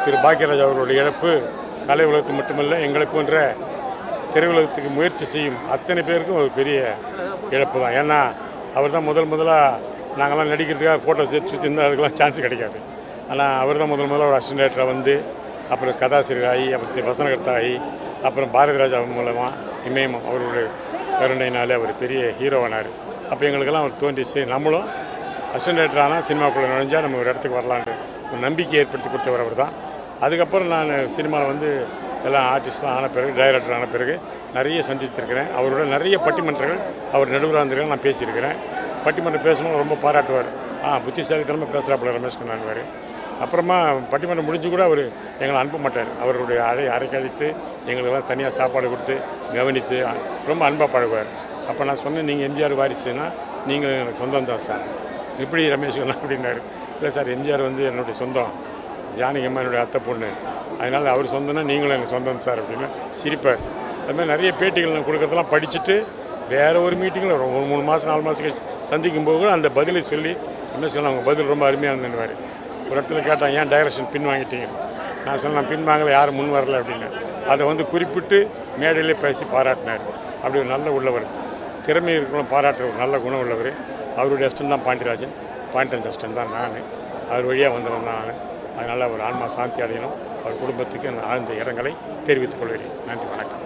திரு பாக்கியராஜ் அவர்களுடைய இழப்பு கலை உலகத்துக்கு மட்டுமல்ல எங்களை போன்ற திரையுலகத்துக்கு முயற்சி செய்யும் அத்தனை பேருக்கும் ஒரு பெரிய இழப்பு தான். ஏன்னா அவர் தான் முதலாக நாங்கள்லாம் நடிக்கிறதுக்காக ஃபோட்டோ சுற்றி இருந்தால் அதுக்கெல்லாம் சான்ஸ் கிடைக்காது. ஆனால் அவர் தான் முதல்ல ஒரு அசிஸ்டன்ட் டைரக்டராக வந்து அப்புறம் கதாசிரியர் ஆகி அப்புறம் வசனகர்த்தா ஆகி அப்புறம் பாரதிராஜா மூலமாக இமயம் அவருடைய கருணையினாலே அவர் பெரிய ஹீரோவானார். அப்போ எங்களுக்கெல்லாம் அவர் தோன்றிச்சு நம்மளும் அசிஸ்டன்ட் டைரக்டர் ஆனால் சினிமாக்குள்ளே நுழைஞ்சால் நம்ம ஒரு இடத்துக்கு வரலான்னு ஒரு நம்பிக்கை ஏற்படுத்தி கொடுத்தவர் அவர் தான். அதுக்கப்புறம் நான் சினிமாவில் வந்து எல்லாம் ஆர்டிஸ்ட்லாம் ஆன பிறகு டைரக்டர் ஆன பிறகு நிறைய சந்தித்திருக்கிறேன். அவரோட நிறைய பட்டிமன்றங்கள் அவர் நடுவராக இருந்திருக்க நான் பேசியிருக்கிறேன். பட்டிமன்றம் பேசணும் ரொம்ப பாராட்டுவார். புத்திசாலித்தனமாக பேசுகிறாப்புல ரமேஷ் கண்ணான்வார். அப்புறமா பட்டிமன்றம் முடிஞ்சு கூட அவர் எங்களை அனுப்ப மாட்டார். அவருடைய அறைக்கு அழைத்து எங்களுக்கெல்லாம் தனியாக சாப்பாடு கொடுத்து கவனித்து ரொம்ப அன்பாக பழகுவார். அப்போ நான் சொன்னேன், நீங்கள் எம்ஜிஆர் வாரிசுன்னா நீங்கள் எனக்கு சொந்தம் தான் சார். எப்படி ரமேஷ் கண்ணா அப்படின்னாரு. இல்லை சார், எம்ஜிஆர் வந்து என்னுடைய சொந்தம், ஜானகி அம்மா என்னுடைய அத்தை பொண்ணு, அதனால் அவர் சொந்தம்னா நீங்களும் எனக்கு சொந்தம் சார் அப்படின்னு சிரிப்பார். அதுமாதிரி நிறைய பேட்டிகள் நான் கொடுக்குறதெல்லாம் படிச்சுட்டு வேறு ஒரு மீட்டிங்கில் ஒரு 3 மாதம் 4 மாதம் கழிச்சு சந்திக்கும் போது கூட அந்த பதிலை சொல்லி ரமேஷ் கண்ணா அவங்க பதில் ரொம்ப அருமையாக இருந்துன்னுவார். ஒரு இடத்துல கேட்டான், ஏன் டைரக்ஷன் பின் வாங்கிட்டீங்க? நான் சொன்னேன், நான் பின் வாங்கலை, யாரும் முன் வரல அப்படின்னு. அதை வந்து குறிப்பிட்டு மேடையிலே பேசி பாராட்டினார். அப்படி ஒரு நல்ல உள்ளவர், திறமை இருக்கணும் பாராட்டுற ஒரு நல்ல குணம் உள்ளவர். அவருடைய அஸ்டன் தான் பாண்டியராஜன் அஸ்டன் தான் நான். அவர் வழியாக வந்தவன் தான் நான். அதனால் அவர் ஆன்மா சாந்தி அடையணும். அவர் குடும்பத்துக்கு ஆழ்ந்த இரங்கலை தெரிவித்துக் கொள்கிறேன். நன்றி, வணக்கம்.